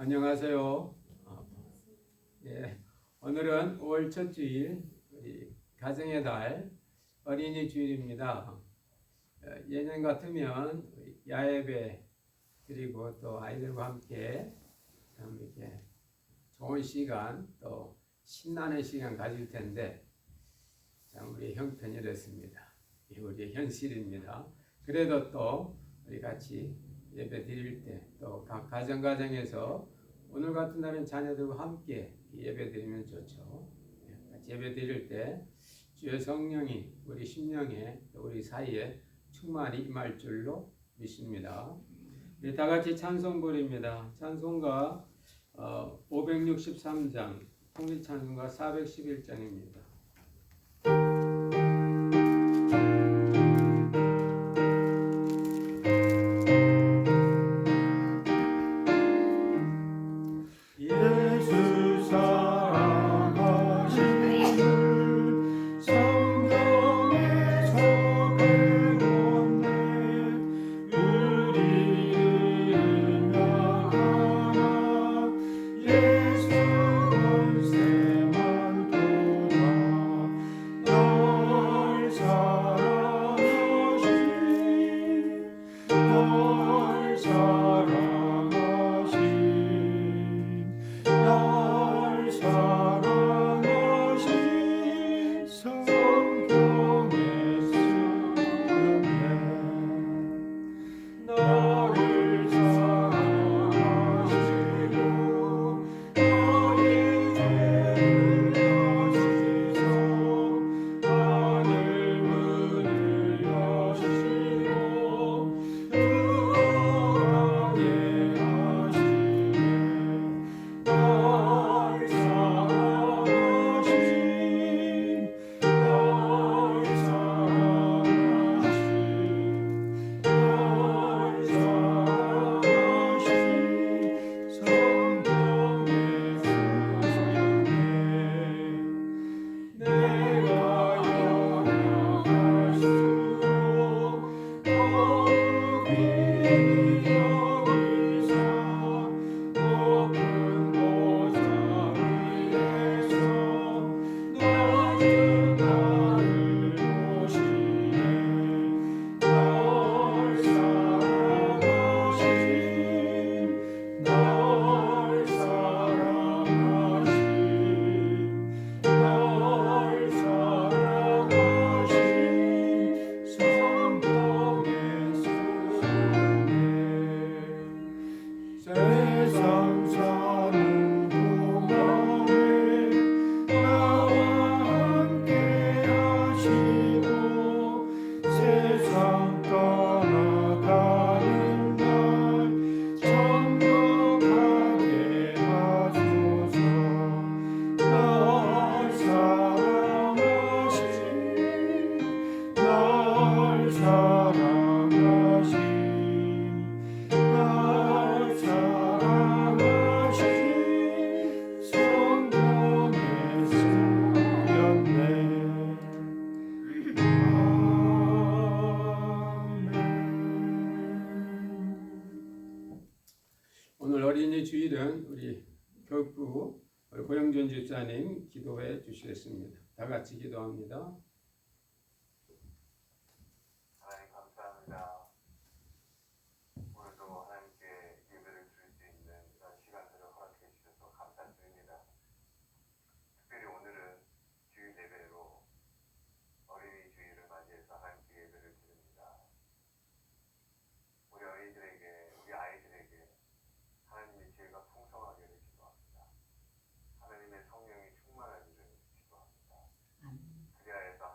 안녕하세요. 예, 오늘은 5월 첫 주일, 우리 가정의 달 어린이 주일입니다. 예년 같으면 야예배 드리고 또 아이들과 함께 참 이렇게 좋은 시간 또 신나는 시간 가질 텐데 참 우리 형편이 이렇습니다. 우리의 현실입니다. 그래도 또 우리 같이 예배 드릴 때 또 각 가정에서 오늘 같은 날은 자녀들과 함께 예배 드리면 좋죠. 같이 예배 드릴 때 주의 성령이 우리 심령에 또 우리 사이에 충만히 임할 줄로 믿습니다. 우리 다 같이 찬송 부릅니다. 찬송가 563장, 통일찬송가 411장입니다. 오늘 어린이 주일은 우리 교육부 고영준 집사님 기도해 주시겠습니다. 다 같이 기도합니다. 하나님 감사합니다. 오늘도 하나님께 예배를 드릴 수 있는 이런 시간들을 허락해 주셔서 감사드립니다. 특별히 오늘은 주일 예배로 어린이 주일을 맞이해서 하나님께 예배를 드립니다. 우리 아이들에게 하나님의 지혜가 풍성하기를 기도합니다. 하나님의 성령이 충만하기를 기도합니다. 그리하여서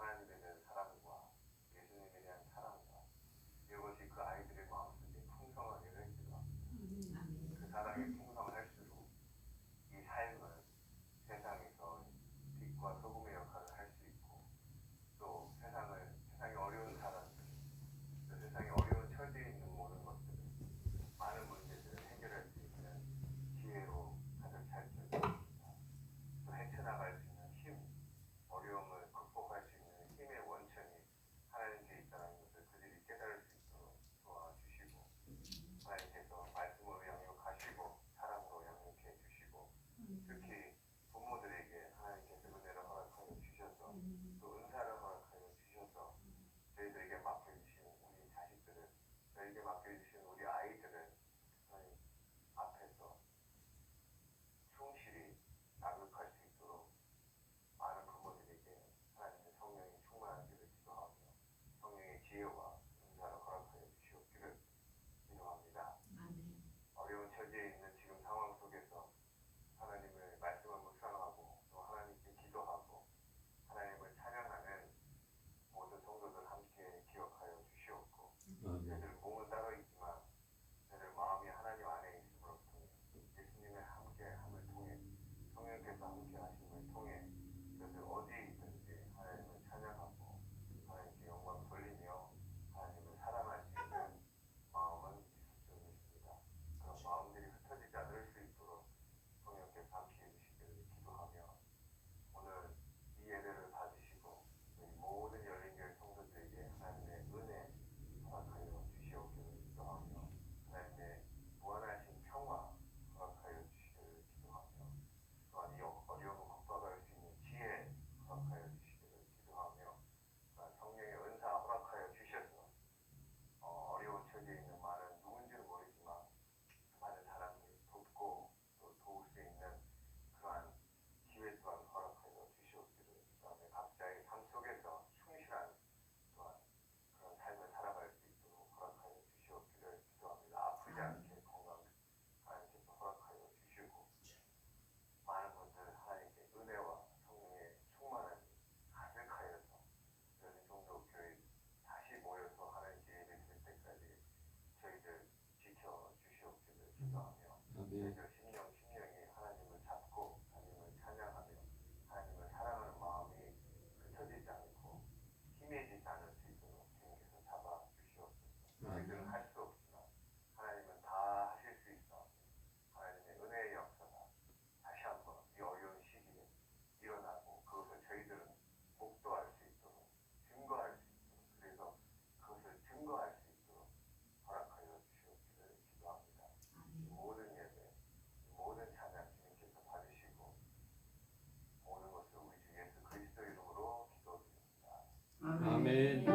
아멘.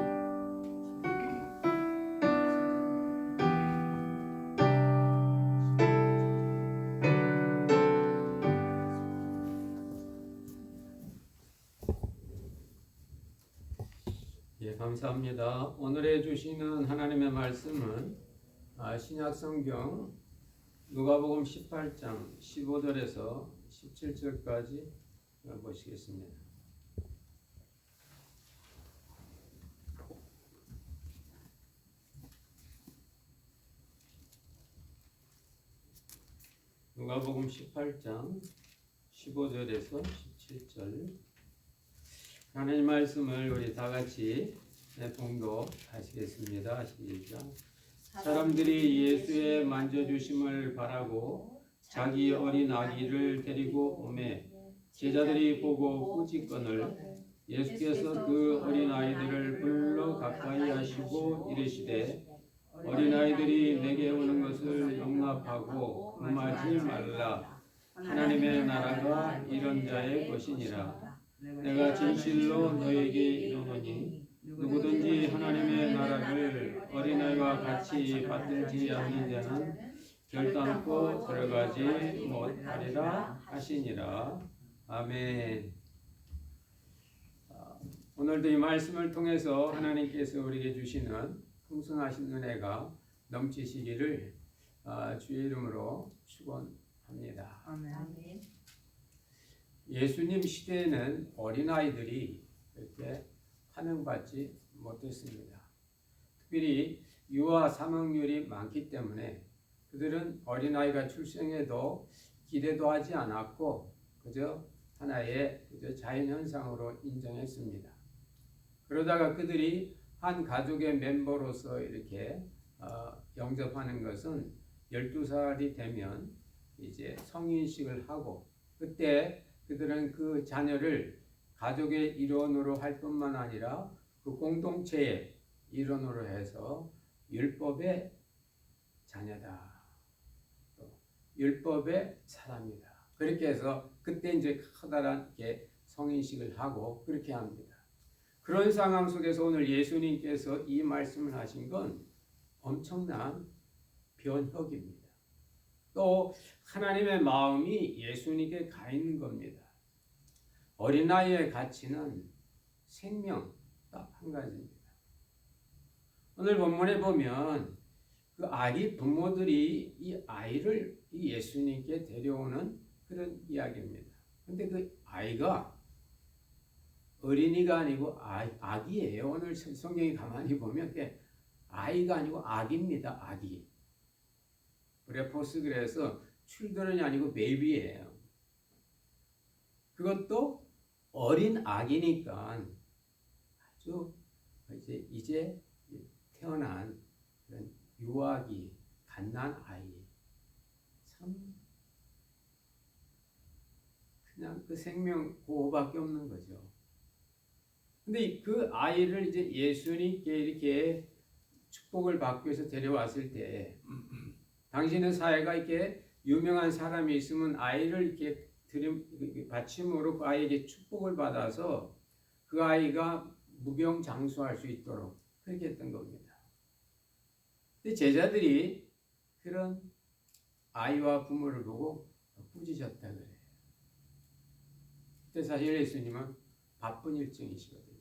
예, 감사합니다. 오늘의 주시는 하나님의 말씀은 신약 성경 누가복음 18장 15절에서 17절까지 보시겠습니다. 누가복음 18장 15절에서 17절 하나님 말씀을 우리 다 같이 봉독하시겠습니다. 시작. 사람들이 예수의 만져주심을 바라고 자기 어린 아기를 데리고 오매 제자들이 보고 꾸짖거늘 예수께서 그 어린 아이들을 불러 가까이 하시고 이르시되 어린 아이들이 내게 오는 것을 용납하고 금하지 말라. 하나님의 나라가 이런 자의 것이니라. 내가 진실로 너에게 이르노니 누구든지 하나님의 나라를 어린아이와 같이 받들지 않는 자는 결단코 들어가지 못하리라 하시니라. 아멘. 오늘도 이 말씀을 통해서 하나님께서 우리에게 주시는 풍성하신 은혜가 넘치시기를 주의 이름으로 축원합니다. 아멘. 예수님 시대에는 어린아이들이 이렇게 환영받지 못했습니다. 특별히 유아 사망률이 많기 때문에 그들은 어린아이가 출생해도 기대도 하지 않았고 그저 하나의 자연현상으로 인정했습니다. 그러다가 그들이 한 가족의 멤버로서 이렇게 영접하는 것은 12살이 되면 이제 성인식을 하고 그때 그들은 그 자녀를 가족의 일원으로 할 뿐만 아니라 그 공동체의 일원으로 해서 율법의 자녀다. 또 율법의 사람이다. 그렇게 해서 그때 이제 커다란 성인식을 하고 그렇게 합니다. 그런 상황 속에서 오늘 예수님께서 이 말씀을 하신 건 엄청난 변혁입니다. 또 하나님의 마음이 예수님께 가 있는 겁니다. 어린아이의 가치는 생명 딱 한 가지입니다. 오늘 본문에 보면 그 아기 부모들이 이 아이를 이 예수님께 데려오는 그런 이야기입니다. 근데 그 아이가 어린이가 아니고 아기예요. 오늘 성경이 가만히 보면 그게 아이가 아니고 아기입니다. 아기. 브레포스 그래서 칠드런이 아니고 베이비예요. 그것도 어린 아기니까 아주 이제 태어난 그런 유아기, 갓난 아이. 참 그냥 그 생명 그거밖에 없는 거죠. 근데 그 아이를 이제 예수님께 이렇게 축복을 받기 위해서 데려왔을 때 당신의 사회가 이렇게 유명한 사람이 있으면 아이를 이렇게 받침으로 그 아이에게 축복을 받아서 그 아이가 무병장수할 수 있도록 그렇게 했던 겁니다. 근데 제자들이 그런 아이와 부모를 보고 꾸짖었다 그래요. 근데 사실 예수님은 바쁜 일정이시거든요.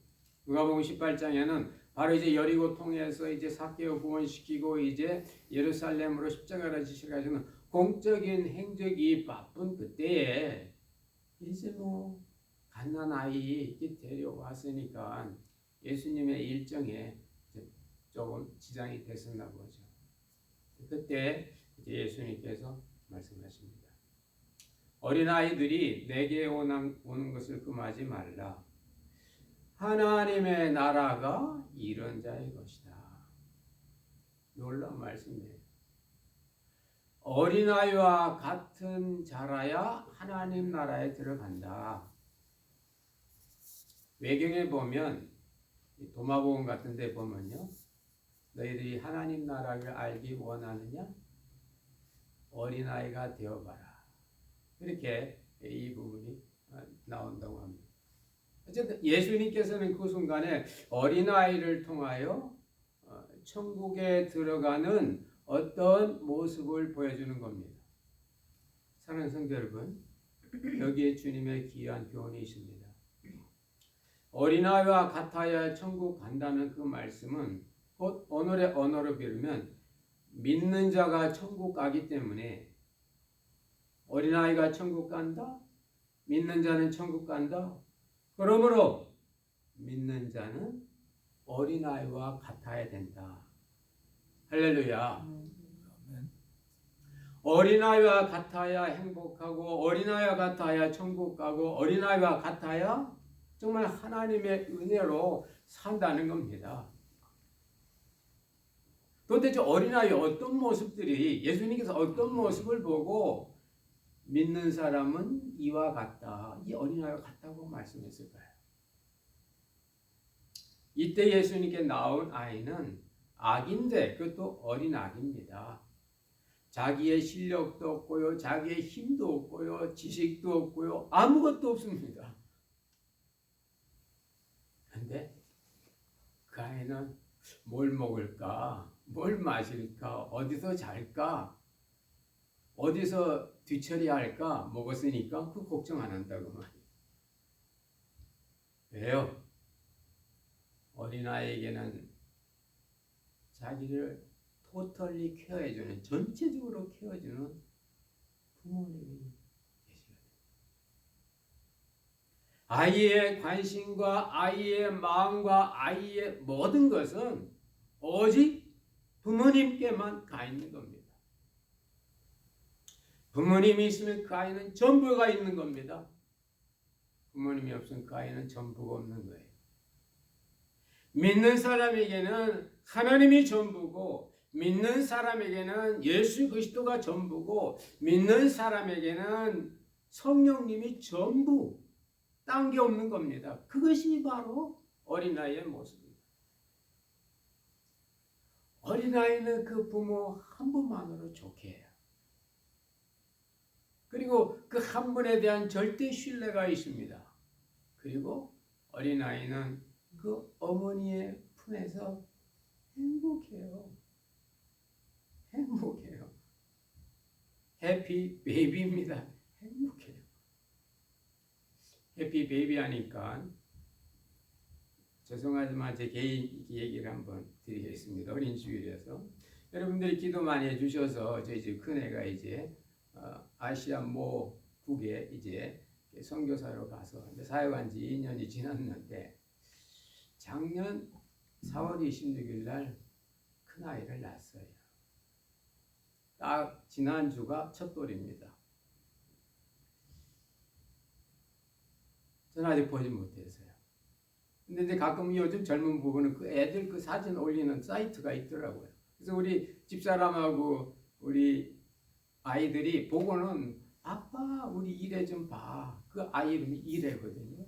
누가복음 18장에는 바로 이제 여리고 통해서 이제 삭개오 구원시키고 이제 예루살렘으로 십자가를 지시러 가시는 공적인 행적이 바쁜 그때에 이제 갓난 아이 데려왔으니까 예수님의 일정에 조금 지장이 됐었나 보죠. 그때 이제 예수님께서 말씀하십니다. 어린아이들이 내게 오는 것을 금하지 말라. 하나님의 나라가 이런 자의 것이다. 놀라운 말씀이에요. 어린아이와 같은 자라야 하나님 나라에 들어간다. 외경에 보면 도마복음 같은 데 보면요. 너희들이 하나님 나라를 알기 원하느냐? 어린아이가 되어봐라. 이렇게 이 부분이 나온다고 합니다. 어쨌든 예수님께서는 그 순간에 어린아이를 통하여 천국에 들어가는 어떤 모습을 보여주는 겁니다. 사랑하는 성도 여러분, 여기에 주님의 귀한 교훈이 있습니다. 어린아이와 같아야 천국 간다는 그 말씀은 곧 오늘의 언어로 빌면 믿는 자가 천국 가기 때문에 어린아이가 천국 간다? 믿는 자는 천국 간다? 그러므로 믿는 자는 어린아이와 같아야 된다. 할렐루야. 어린아이와 같아야 행복하고 어린아이와 같아야 천국 가고 어린아이와 같아야 정말 하나님의 은혜로 산다는 겁니다. 도대체 어린아이의 어떤 모습들이 예수님께서 어떤 모습을 보고 믿는 사람은 이와 같다. 이 어린아이와 같다고 말씀했을까요? 이때 예수님께 나온 아이는 악인데 그것도 어린 악입니다. 자기의 실력도 없고요. 자기의 힘도 없고요. 지식도 없고요. 아무것도 없습니다. 그런데 그 아이는 뭘 먹을까? 뭘 마실까? 어디서 잘까? 어디서 뒤처리할까? 먹었으니까 그 걱정 안 한다고 말이에요. 왜요? 어린아이에게는 자기를 토털리 케어해주는, 전체적으로 케어해주는 부모님이 계시거든요. 아이의 관심과 아이의 마음과 아이의 모든 것은 오직 부모님께만 가 있는 겁니다. 부모님이 있으면 그 아이는 전부가 있는 겁니다. 부모님이 없으면 그 아이는 전부가 없는 거예요. 믿는 사람에게는 하나님이 전부고 믿는 사람에게는 예수 그리스도가 전부고 믿는 사람에게는 성령님이 전부, 딴 게 없는 겁니다. 그것이 바로 어린아이의 모습입니다. 어린아이는 그 부모 한 분만으로 좋게 해요. 그리고 그 한 분에 대한 절대 신뢰가 있습니다. 그리고 어린아이는 그 어머니의 품에서 행복해요. 행복해요. 해피 베이비입니다. 행복해요. 해피 베이비 하니까 죄송하지만 제 개인 얘기를 한번 드리겠습니다. 어린 주일에서 여러분들이 기도 많이 해주셔서 저희 집 큰애가 이제 아시아 모 국에 이제 선교사로 가서 사역한 지 2년이 지났는데 작년 4월 26일 날 큰아이를 낳았어요. 딱 지난주가 첫 돌입니다. 저는 아직 보지 못했어요. 근데 이제 가끔 요즘 젊은 부부는 그 애들 그 사진 올리는 사이트가 있더라고요. 그래서 우리 집사람하고 우리 아이들이 보고는 아빠 우리 이래 좀 봐. 그 아이 이름이 이래거든요.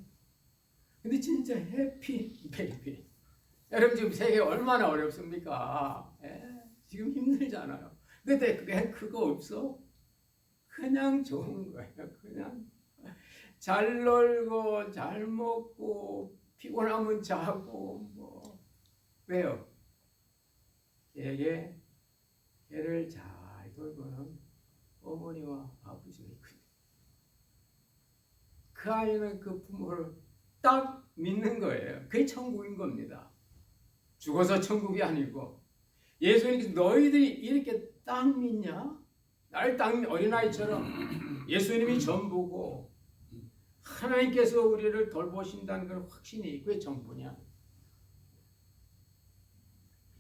근데 진짜 해피 베이비. 여러분 지금 세계 얼마나 어렵습니까? 지금 힘들잖아요. 근데 그거 없어? 그냥 좋은 거예요. 그냥 잘 놀고 잘 먹고 피곤하면 자고 뭐 왜요? 걔를 잘 돌보는 어머니와 아버지가 있거든요. 그 아이는 그 부모를 딱 믿는 거예요. 그게 천국인 겁니다. 죽어서 천국이 아니고 예수님께서 너희들이 이렇게 딱 믿냐? 나를 딱 어린아이처럼 예수님이 전부고 하나님께서 우리를 돌보신다는 그런 확신이 그게 전부냐?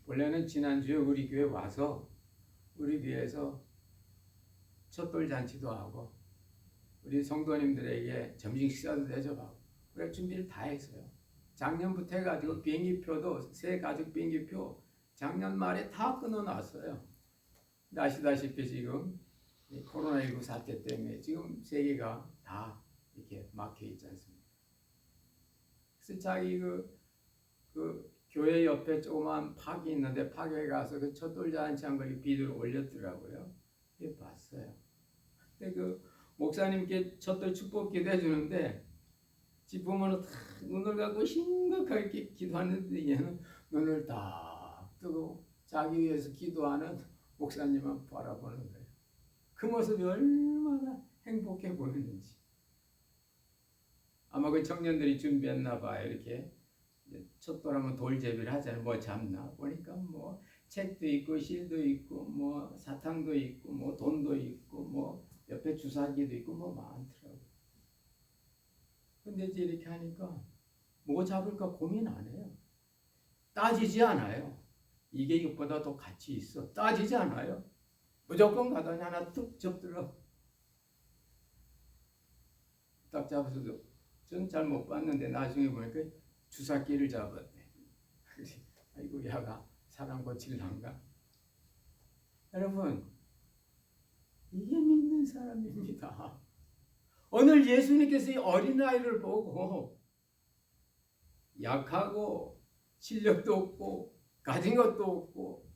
원래는 지난주에 우리 교회 와서 우리 교회에서 첫돌 잔치도 하고 우리 성도님들에게 점심 식사도 대접하고 우리가 준비를 다 했어요. 작년부터 해가지고 비행기표도 새 가족 비행기표 작년 말에 다 끊어놨어요. 아시다시피 지금 코로나19 사태 때문에 지금 세계가 다 이렇게 막혀 있지 않습니까? 그래서 자기 그 교회 옆에 조그만 팍이 있는데 팍에 가서 그 첫돌 잔치 한 걸 비디오를 올렸더라고요. 그게 봤어요. 근데 그 목사님께 첫돌 축복 기도해 주는데 집 보면 눈을 감고 심각하게 기도하는데 얘는 눈을 딱 뜨고 자기 위해서 기도하는 목사님만 바라보는 거예요. 그 모습이 얼마나 행복해 보이는지. 아마 그 청년들이 준비했나 봐요. 이렇게 첫돌하면 돌제비를 하잖아요. 뭐 잡나 보니까 뭐 책도 있고 실도 있고 뭐 사탕도 있고 뭐 돈도 있고 뭐 옆에 주사기도 있고 뭐 많더라고요. 근데 이제 이렇게 하니까 뭐 잡을까 고민 안 해요. 따지지 않아요. 이게 이것보다 더 가치 있어. 따지지 않아요. 무조건 가더니 하나 툭 접들어. 딱 잡아서도 전 잘 못 봤는데 나중에 보니까 주사기를 잡았대. 아이고 야가 사람 고칠란가? 여러분 이게 믿는 사람입니다. 오늘 예수님께서 이 어린아이를 보고 약하고 실력도 없고 가진 것도 없고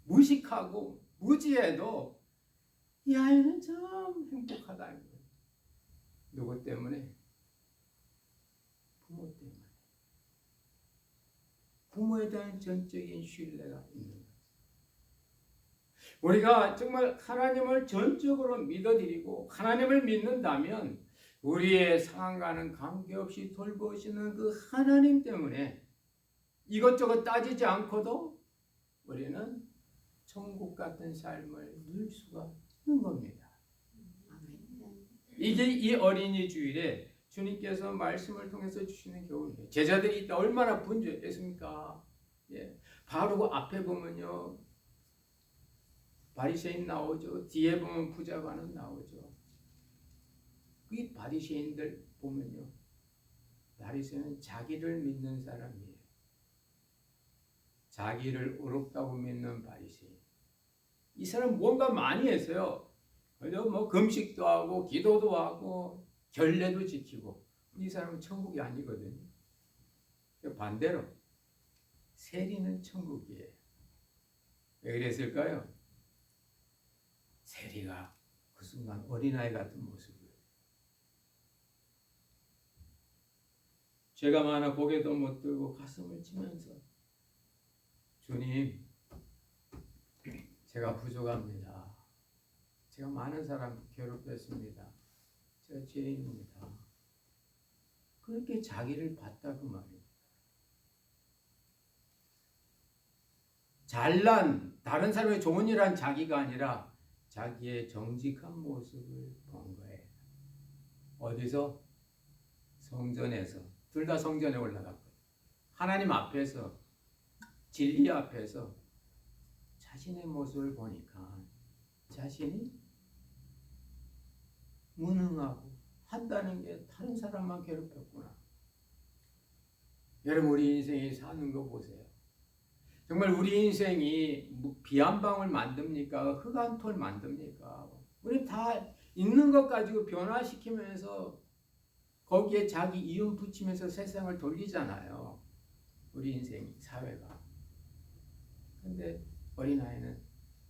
무식하고 무지해도 이 아이는 참 행복하다는 거예요. 누구 때문에? 부모 때문에. 부모에 대한 전적인 신뢰가 있는 거예요. 우리가 정말 하나님을 전적으로 믿어드리고 하나님을 믿는다면 우리의 상황과는 관계없이 돌보시는 그 하나님 때문에 이것저것 따지지 않고도 우리는 천국 같은 삶을 누릴 수가 있는 겁니다. 이게 이 어린이 주일에 주님께서 말씀을 통해서 주시는 교훈이에요. 제자들이 이때 얼마나 분주했겠습니까? 예. 바로 그 앞에 보면요. 바리새인 나오죠. 뒤에 보면 부자관은 나오죠. 이 바리새인들 보면요. 바리새인은 자기를 믿는 사람이에요. 자기를 어렵다고 믿는 바리새인. 이 사람 뭔가 많이 했어요. 뭐 금식도 하고 기도도 하고 결례도 지키고. 이 사람은 천국이 아니거든요. 반대로 세리는 천국이에요. 왜 그랬을까요? 세리가 그 순간 어린아이 같은 모습이에요. 죄가 많아 고개도 못 들고 가슴을 치면서 주님, 제가 부족합니다. 제가 많은 사람 괴롭혔습니다. 제가 죄인입니다. 그렇게 자기를 봤다 그 말이에요. 잘난 다른 사람의 좋은 일한 자기가 아니라 자기의 정직한 모습을 본 거예요. 어디서? 성전에서. 둘 다 성전에 올라갔고 하나님 앞에서 진리 앞에서 자신의 모습을 보니까 자신이 무능하고 한다는 게 다른 사람만 괴롭혔구나. 여러분 우리 인생이 사는 거 보세요. 정말 우리 인생이 비 한 방울 만듭니까? 흙 한 톨 만듭니까? 우리 다 있는 것 가지고 변화시키면서 거기에 자기 이윤 붙이면서 세상을 돌리잖아요. 우리 인생 사회가. 근데 어린아이는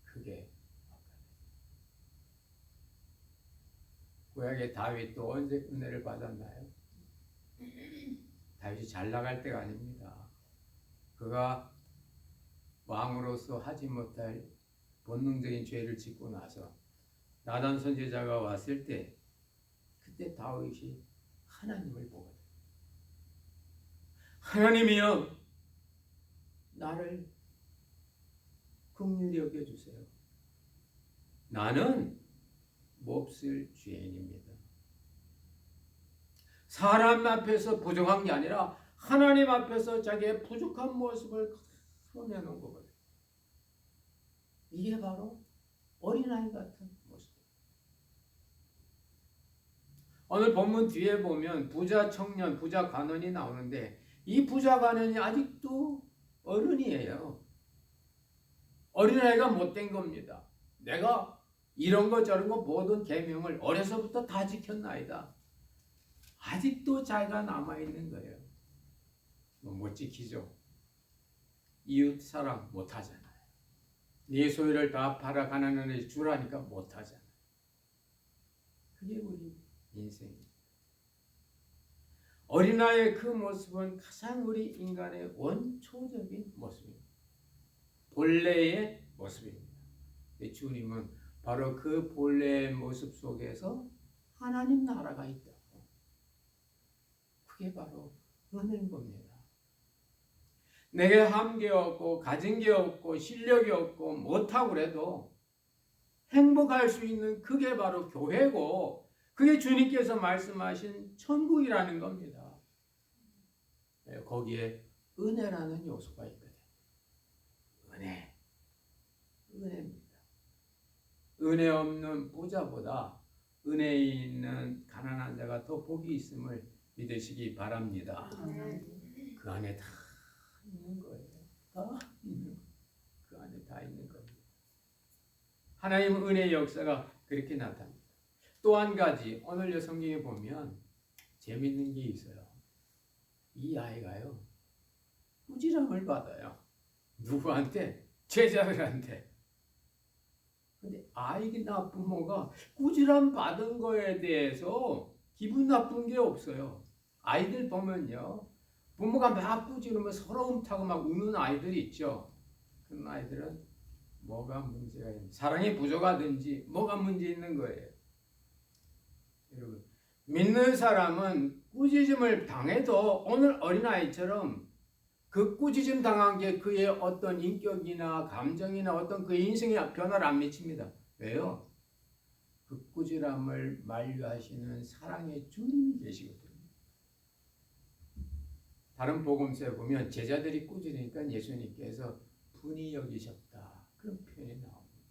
그게 구약의 다윗도 언제 은혜를 받았나요? 다윗이 잘 나갈 때가 아닙니다. 그가 왕으로서 하지 못할 본능적인 죄를 짓고 나서 나단 선지자가 왔을 때 그때 다윗이 하나님을 보거든. 하나님이여 나를 긍휼히 여겨주세요. 나는 몹쓸 죄인입니다. 사람 앞에서 부족한 게 아니라 하나님 앞에서 자기의 부족한 모습을 드러내는 거거든요. 이게 바로 어린아이 같은 모습이에요. 오늘 본문 뒤에 보면 부자 청년, 부자 관원이 나오는데 이 부자 관원이 아직도 어른이에요. 어린아이가 못된 겁니다. 내가 이런 거 저런 거 모든 계명을 어려서부터 다 지켰나이다. 아직도 자기가 남아있는 거예요. 못 지키죠. 이웃 사랑 못하잖아요. 네 소유를 다 팔아 가난한 애 주라니까 못하잖아요. 그게 우리 인생입니다. 어린아이의 그 모습은 가장 우리 인간의 원초적인 모습입니다. 본래의 모습입니다. 주님은 바로 그 본래의 모습 속에서 하나님 나라가 있다고. 그게 바로 은혜인 겁니다. 내게 함께 없고 가진 게 없고 실력이 없고 못하고 그래도 행복할 수 있는 그게 바로 교회고 그게 주님께서 말씀하신 천국이라는 겁니다. 거기에 은혜라는 요소가 있거든요. 은혜입니다. 은혜 없는 부자보다 은혜 있는 가난한 자가 더 복이 있음을 믿으시기 바랍니다. 그 안에 다 있는 거예요. 다 있는 거예요. 그 안에 다 있는 겁니다. 하나님 은혜의 역사가 그렇게 나타납니다. 또 한 가지 오늘 성경에 보면 재밌는 게 있어요. 이 아이가요 꾸지람을 받아요. 누구한테? 제자들한테. 근데 아이나 부모가 꾸지람 받은 거에 대해서 기분 나쁜 게 없어요. 아이들 보면요 부모가 막 꾸지르면 서러움 타고 막 우는 아이들이 있죠. 그런 아이들은 뭐가 문제가 있는, 사랑이 부족하든지 뭐가 문제 있는 거예요. 여러분, 믿는 사람은 꾸짖음을 당해도 오늘 어린아이처럼 그 꾸짖음 당한 게 그의 어떤 인격이나 감정이나 어떤 그 인생에 변화를 안 미칩니다. 왜요? 그 꾸지람을 만류하시는 사랑의 주님이 계시거든요. 다른 복음서에 보면 제자들이 꾸짖으니까 예수님께서 분이 여기셨다. 그런 표현이 나옵니다.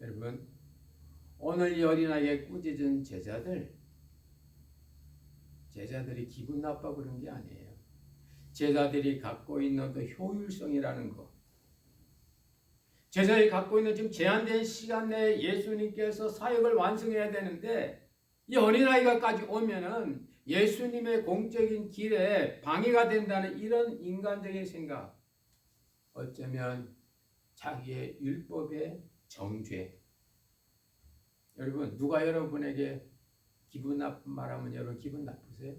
여러분, 오늘 이 어린아이에게 꾸짖은 제자들이 기분 나빠 그런 게 아니에요. 제자들이 갖고 있는 그 효율성이라는 거. 제자들이 갖고 있는 지금 제한된 시간 내에 예수님께서 사역을 완성해야 되는데 이 어린아이가까지 오면은 예수님의 공적인 길에 방해가 된다는 이런 인간적인 생각. 어쩌면 자기의 율법의 정죄. 여러분, 누가 여러분에게 기분 나쁜 말하면 여러분 기분 나쁘세요?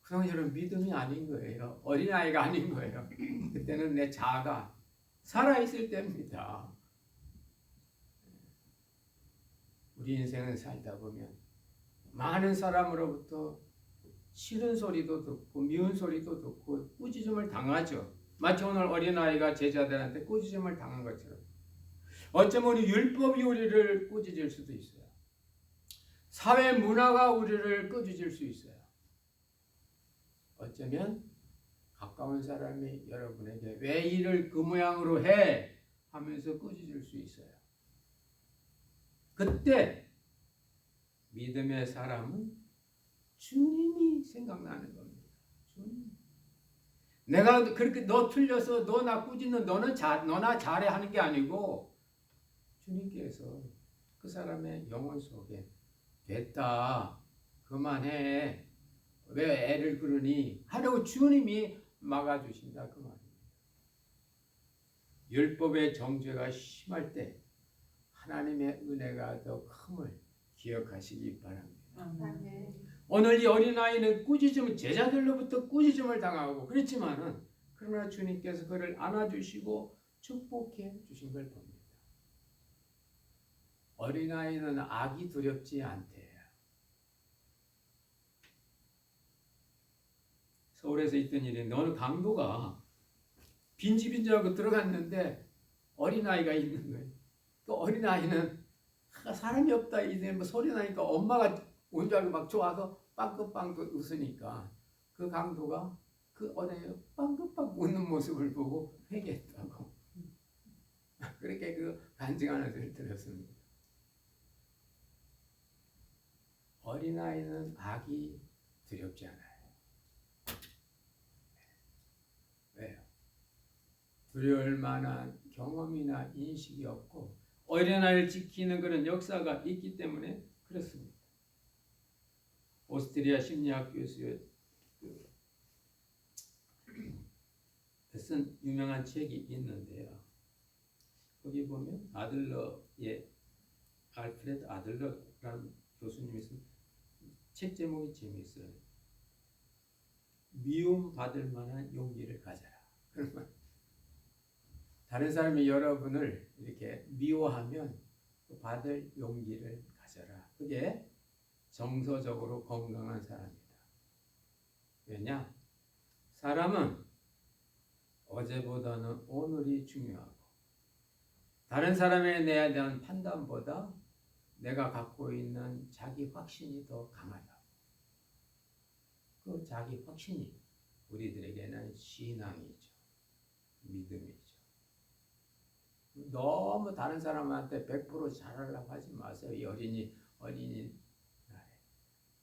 그건 여러분 믿음이 아닌 거예요. 어린아이가 아닌 거예요. 그때는 내 자아가 살아있을 때입니다. 우리 인생은 살다 보면 많은 사람으로부터 싫은 소리도 듣고 미운 소리도 듣고 꾸짖음을 당하죠. 마치 오늘 어린아이가 제자들한테 꾸짖음을 당한 것처럼. 어쩌면 우리 율법이 우리를 꾸짖을 수도 있어요. 사회 문화가 우리를 꾸짖을 수 있어요. 어쩌면 가까운 사람이 여러분에게 왜 일을 그 모양으로 해? 하면서 꾸짖을 수 있어요. 그때 믿음의 사람은 주님이 생각나는 겁니다. 주님. 내가 그렇게 너 틀려서 너 나 꾸짖는 너나 잘해 하는 게 아니고 주님께서 그 사람의 영혼 속에 됐다. 그만해. 왜 애를 그러니? 하려고 주님이 막아주신다. 그 말입니다. 율법의 정죄가 심할 때 하나님의 은혜가 더 큼을 기억하시기 바랍니다. 오늘 이 어린아이는 제자들로부터 꾸짖음을 당하고 그렇지만은 그러나 주님께서 그를 안아주시고 축복해 주신 걸 봅니다. 어린아이는 악이 두렵지 않대요. 서울에서 있던 일인데 어느 강도가 빈집인 줄 알고 들어갔는데 어린아이가 있는 거예요. 그 어린아이는 사람이 없다 이제 뭐 소리 나니까 엄마가 온 줄 알고 막 좋아서 빵긋빵긋 웃으니까 그 강도가 그 어린아이가 빵긋빵긋 웃는 모습을 보고 회개했다고. 그렇게 그 간증하는 소리를 들었습니다. 어린아이는 악이 두렵지 않아요. 왜요? 두려울 만한 경험이나 인식이 없고 어린아이를 지키는 그런 역사가 있기 때문에 그렇습니다. 오스트리아 심리학 교수의 쓴 유명한 책이 있는데요. 거기 보면 알프레드 아들러라는 교수님이 쓴 책 제목이 재미있어요. 미움 받을 만한 용기를 가져라. 그러면 다른 사람이 여러분을 이렇게 미워하면 받을 용기를 가져라. 그게 정서적으로 건강한 사람이다. 왜냐? 사람은 어제보다는 오늘이 중요하고 다른 사람에 대한 판단보다 내가 갖고 있는 자기 확신이 더 강하다. 그 자기 확신이 우리들에게는 신앙이죠. 믿음이죠. 너무 다른 사람한테 100% 잘하려고 하지 마세요. 이 어린이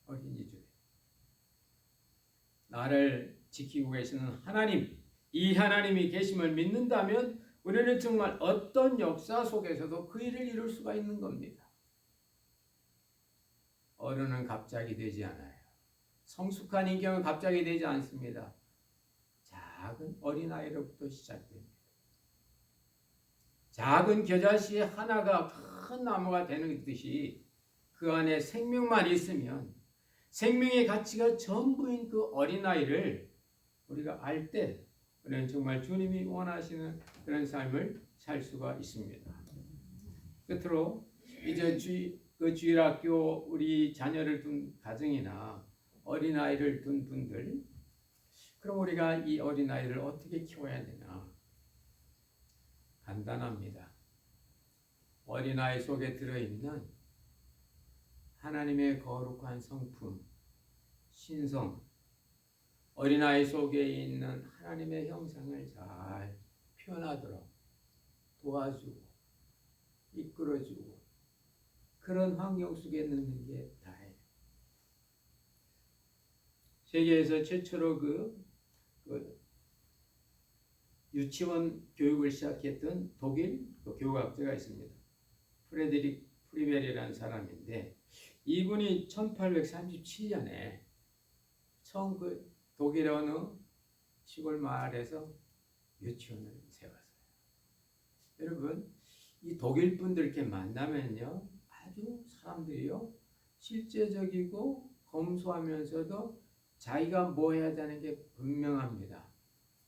주에 나를 지키고 계시는 하나님, 이 하나님이 계심을 믿는다면 우리는 정말 어떤 역사 속에서도 그 일을 이룰 수가 있는 겁니다. 어른은 갑자기 되지 않아요. 성숙한 인격은 갑자기 되지 않습니다. 작은 어린아이로부터 시작됩니다. 작은 겨자씨 하나가 큰 나무가 되는 듯이 그 안에 생명만 있으면 생명의 가치가 전부인 그 어린아이를 우리가 알 때 우리는 정말 주님이 원하시는 그런 삶을 살 수가 있습니다. 끝으로 이제 주일학교 우리 자녀를 둔 가정이나 어린아이를 둔 분들, 그럼 우리가 이 어린아이를 어떻게 키워야 되나? 간단합니다. 어린아이 속에 들어있는 하나님의 거룩한 성품, 신성, 어린아이 속에 있는 하나님의 형상을 잘 표현하도록 도와주고 이끌어주고 그런 환경 속에 넣는 게 다예요. 세계에서 최초로 그 유치원 교육을 시작했던 독일 교육학자가 있습니다. 프레드릭 프리벨이라는 사람인데 이분이 1837년에 처음 그 독일의 어느 시골 마을에서 유치원을 세웠어요. 여러분, 이 독일 분들 이렇게 만나면요, 아주 사람들이요, 실제적이고 검소하면서도 자기가 뭐 해야 되는 게 분명합니다.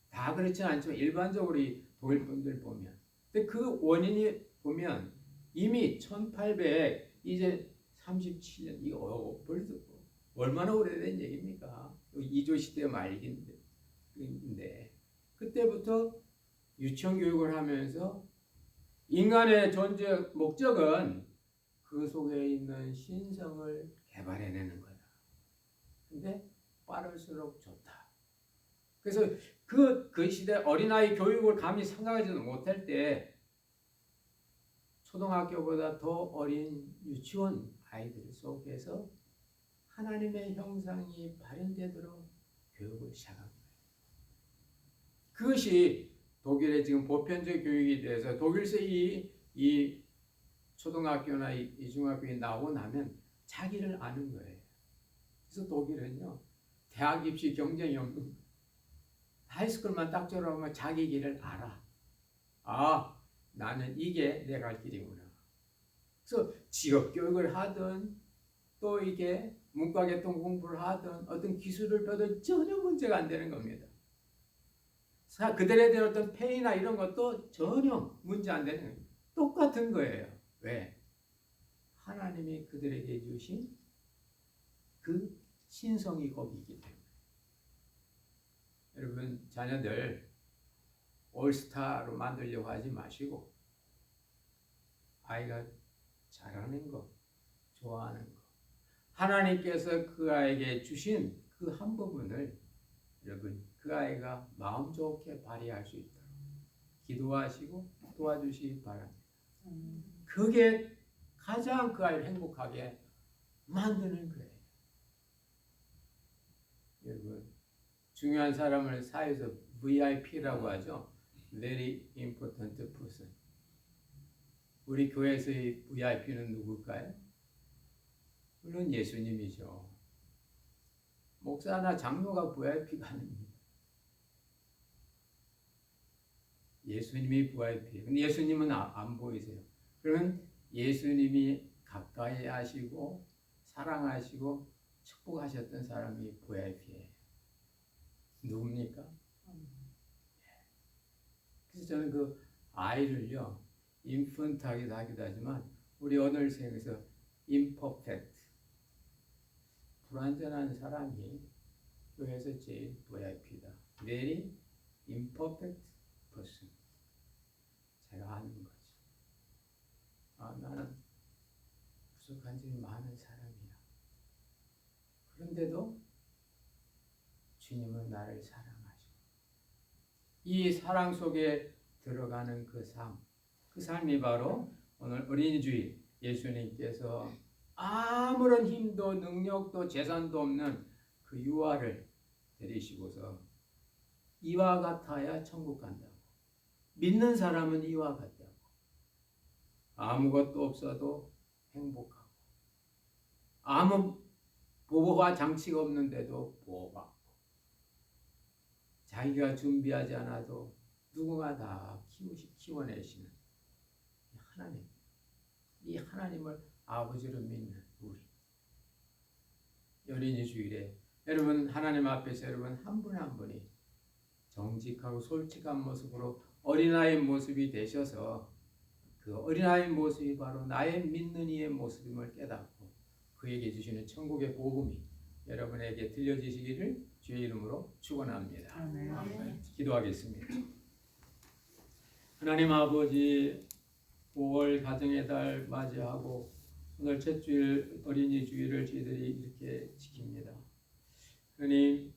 다 그렇지는 않지만 일반적으로 이 독일 분들 보면, 근데 그 원인이 보면 이미 1837년 이거 벌써 얼마나 오래된 얘기입니까? 이조 시대 말기인데 그때부터 유치원 교육을 하면서 인간의 존재 목적은 그 속에 있는 신성을 개발해내는 거다. 근데 빠를수록 좋다. 그래서 그 시대 어린아이 교육을 감히 생각하지도 못할 때 초등학교보다 더 어린 유치원 아이들 속에서 하나님의 형상이 발현되도록 교육을 시작한 거예요. 그것이 독일의 지금 보편적 교육이 돼서 독일에서 이 초등학교나 이 중학교에 나오고 나면 자기를 아는 거예요. 그래서 독일은요, 대학 입시 경쟁이 없는 거예요. 하이스쿨만 딱 졸업하면 자기 길을 알아. 아, 나는 이게 내 갈 길이구나. 그래서 직업 교육을 하든 또 이게 문과계통 공부를 하든 어떤 기술을 배워도 전혀 문제가 안 되는 겁니다. 그들에 대한 어떤 페이나 이런 것도 전혀 문제 안 되는 거예요. 똑같은 거예요. 왜? 하나님이 그들에게 주신 그 신성이 거기이기 때문에. 여러분, 자녀들 올스타로 만들려고 하지 마시고 아이가 잘하는 거, 좋아하는 거, 하나님께서 그 아이에게 주신 그 한 부분을 여러분 그 아이가 마음 좋게 발휘할 수 있도록 기도하시고 도와주시기 바랍니다. 그게 가장 그 아이를 행복하게 만드는 거예요. 여러분, 중요한 사람을 사회에서 VIP라고 하죠. Very important person. 우리 교회에서의 VIP는 누굴까요? 물론 예수님이죠. 목사나 장로가 VIP가 아닙니다. 예수님이 VIP. 근데 예수님은 안 보이세요. 그러면 예수님이 가까이 하시고 사랑하시고 축복하셨던 사람이 VIP예요. 누굽니까? 그래서 저는 그 아이를요, 인펀트 하기도 하지만 우리 언어생에서 imperfect, 불완전한 사람이 교회에서 제일 VIP다. Very imperfect person. 제가 아는 거죠. 나는 부족한 점이 많은 사람이야. 그런데도 주님은 나를 사랑하시고 이 사랑 속에 들어가는 그 삶, 그 삶이 바로 오늘 어린이 주일 예수님께서 아무런 힘도 능력도 재산도 없는 그 유아를 데리시고서 이와 같아야 천국 간다고. 믿는 사람은 이와 같다고. 아무것도 없어도 행복하고 아무 보호와 장치가 없는데도 보호받고 자기가 준비하지 않아도 누군가 다 키워내시는 하나님, 이 하나님을 아버지로 믿는 우리 어린이 주일에 여러분 하나님 앞에서 여러분 한 분 한 분이 정직하고 솔직한 모습으로 어린아이의 모습이 되셔서 그 어린아이의 모습이 바로 나의 믿는 이의 모습임을 깨닫고 그에게 주시는 천국의 복음이 여러분에게 들려지시기를 주의 이름으로 축원합니다. 아멘. 기도하겠습니다. 하나님 아버지, 5월 가정의 달 맞이하고 오늘 첫 주일 어린이 주일을 저희들이 이렇게 지킵니다. 하나님,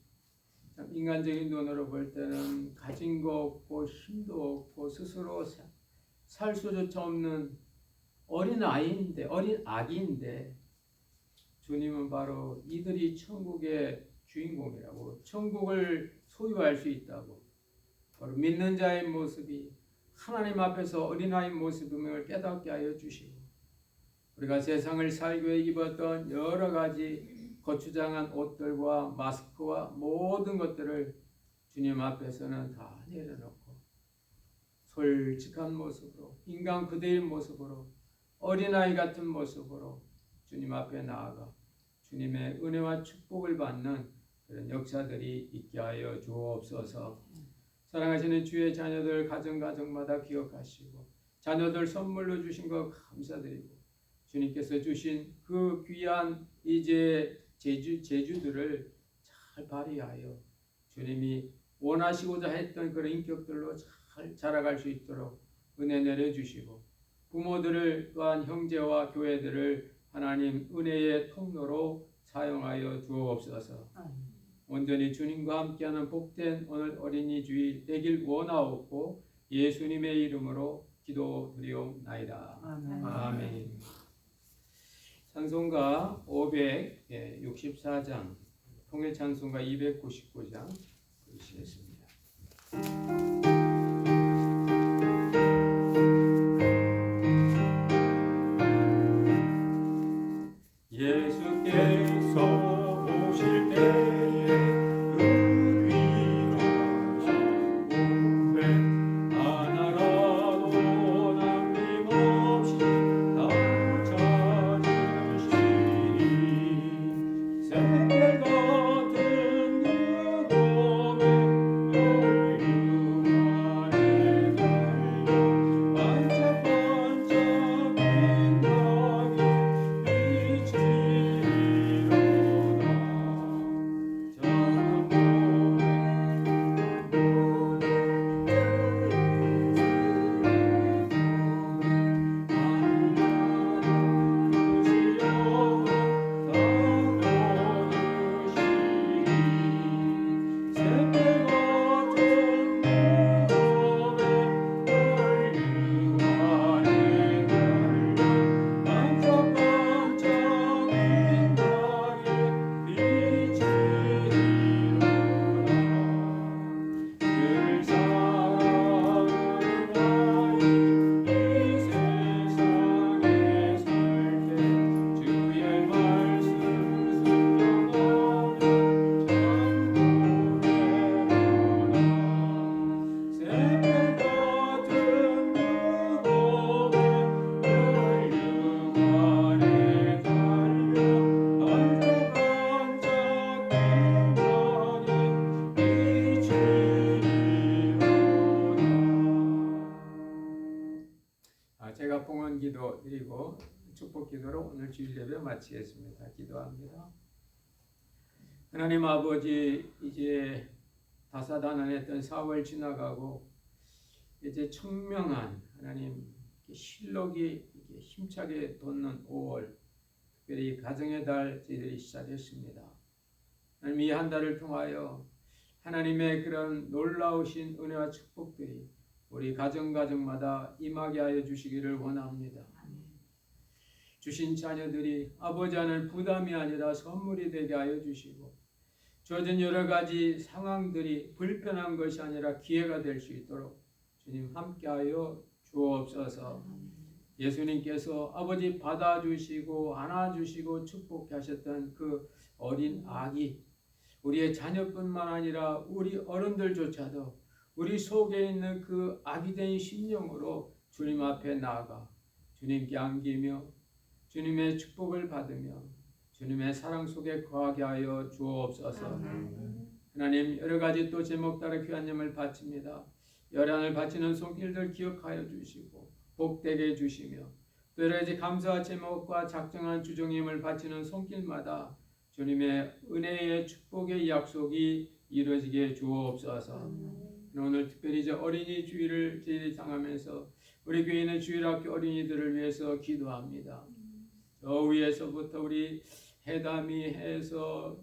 참 인간적인 눈으로 볼 때는 가진 거 없고 힘도 없고 스스로 살 수조차 없는 어린 아이인데, 어린 아기인데 주님은 바로 이들이 천국의 주인공이라고, 천국을 소유할 수 있다고, 바로 믿는 자의 모습이 하나님 앞에서 어린아이 모습임을 깨닫게 하여 주시고 우리가 세상을 살기 위해 입었던 여러 가지 거추장한 옷들과 마스크와 모든 것들을 주님 앞에서는 다 내려놓고 솔직한 모습으로 인간 그대의 모습으로 어린아이 같은 모습으로 주님 앞에 나아가 주님의 은혜와 축복을 받는 그런 역사들이 있게 하여 주옵소서. 사랑하시는 주의 자녀들 가정마다 기억하시고 자녀들 선물로 주신 것 감사드리고 주님께서 주신 그 귀한 이제 제주들을 잘 발휘하여 주님이 원하시고자 했던 그런 인격들로 잘 자라갈 수 있도록 은혜 내려주시고 부모들을 또한 형제와 교회들을 하나님 은혜의 통로로 사용하여 주옵소서. 온전히 주님과 함께하는 복된 오늘 어린이 주일 되길 원하옵고 예수님의 이름으로 기도드리옵나이다. 아멘. 찬송가 564장, 통일 찬송가 299장 부르시겠습니다. 예수께서 오실 때에 의귀하신 몸에 하나라도 남김없이 다 찾으시리. 새별 같은 그 몸에 드리고 축복 기도로 오늘 주일 예배 마치겠습니다. 기도합니다. 하나님 아버지, 이제 다사다난했던 4월 지나가고 이제 청명한 하나님 실록이 힘차게 돋는 5월, 특별히 가정의 달 저희들이 시작했습니다. 하나님 이 한 달을 통하여 하나님의 그런 놀라우신 은혜와 축복들이 우리 가정마다 임하게 하여 주시기를 원합니다. 주신 자녀들이 아버지 하늘 부담이 아니라 선물이 되게 하여 주시고, 주어진 여러 가지 상황들이 불편한 것이 아니라 기회가 될 수 있도록 주님 함께하여 주옵소서. 예수님께서 아버지 받아주시고 안아주시고 축복하셨던 그 어린 아기, 우리의 자녀뿐만 아니라 우리 어른들조차도 우리 속에 있는 그 아기된 심령으로 주님 앞에 나아가 주님께 안기며 주님의 축복을 받으며 주님의 사랑 속에 거하게 하여 주옵소서. 하나님 여러 가지 또 제목 따라 귀한 예물 바칩니다. 열한을 바치는 손길들 기억하여 주시고 복되게 해주시며, 또 여러 가지 감사와 제목과 작정한 주정임을 바치는 손길마다 주님의 은혜의 축복의 약속이 이루어지게 주옵소서. 오늘 특별히 이제 어린이 주일을 저희들이 당하면서 우리 교회는 주일학교 어린이들을 위해서 기도합니다. 저 위에서부터 우리 해담이, 해서,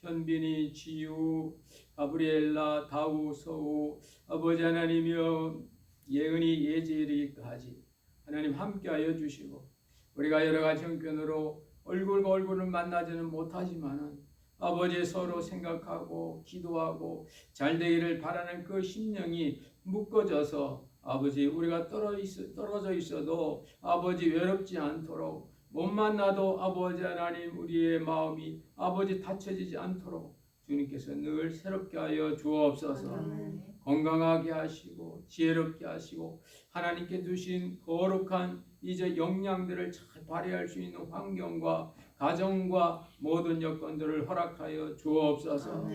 현빈이, 지유, 가브리엘라, 다우, 서우, 아버지 하나님이여 예은이, 예지리까지 하나님 함께하여 주시고, 우리가 여러 가지 형편으로 얼굴과 얼굴을 만나지는 못하지만은 아버지 서로 생각하고 기도하고 잘되기를 바라는 그 심령이 묶어져서 아버지 우리가 떨어져 있어도 아버지 외롭지 않도록, 못 만나도 아버지 하나님 우리의 마음이 아버지 닫혀지지 않도록 주님께서 늘 새롭게 하여 주옵소서. 건강하게 하시고 지혜롭게 하시고 하나님께 주신 거룩한 이제 역량들을 잘 발휘할 수 있는 환경과 가정과 모든 여건들을 허락하여 주옵소서.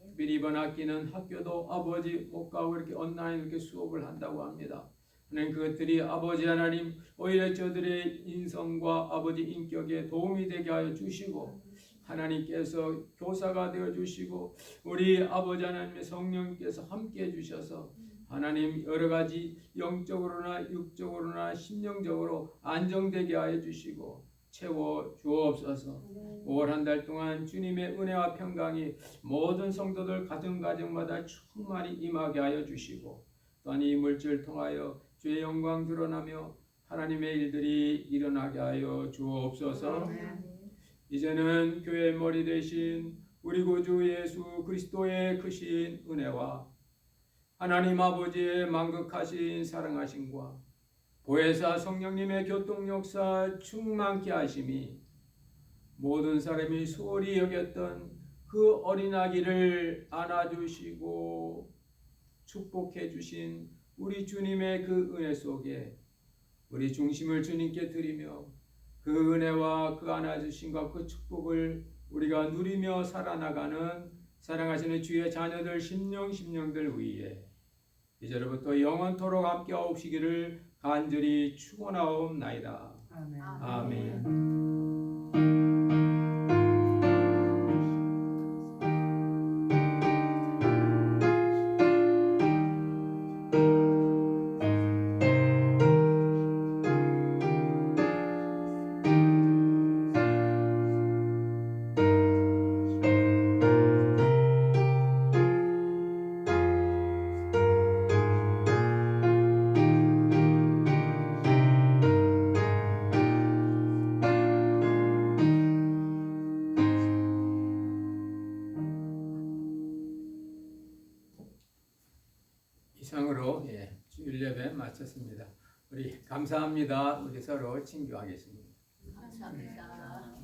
특별히 이번 학기는 학교도 아버지 못 가고 이렇게 온라인 이렇게 수업을 한다고 합니다. 하나님 그것들이 아버지 하나님 오히려 저들의 인성과 아버지 인격에 도움이 되게 하여 주시고, 하나님께서 교사가 되어 주시고 우리 아버지 하나님의 성령께서 함께 해 주셔서 하나님 여러 가지 영적으로나 육적으로나 심령적으로 안정되게 하여 주시고 채워 주옵소서. 5월 한 달 동안 주님의 은혜와 평강이 모든 성도들 가정마다 충만히 임하게 하여 주시고, 또한 이 물질을 통하여 주의 영광 드러나며 하나님의 일들이 일어나게 하여 주옵소서. 이제는 교회의 머리 되신 우리 구주 예수 그리스도의 크신 은혜와 하나님 아버지의 만극하신 사랑하심과 보혜사 성령님의 교통역사 충만케 하심이 모든 사람이 소홀히 여겼던 그 어린아기를 안아주시고 축복해 주신 우리 주님의 그 은혜 속에 우리 중심을 주님께 드리며 그 은혜와 그 안아주심과 그 축복을 우리가 누리며 살아나가는 사랑하시는 주의 자녀들 심령들 위에 이제로부터 영원토록 함께 하옵시기를 간절히 축원하옵나이다. 아멘. 이상으로 주일 예배 마쳤습니다. 우리 감사합니다. 우리 서로 친교하겠습니다. 감사합니다.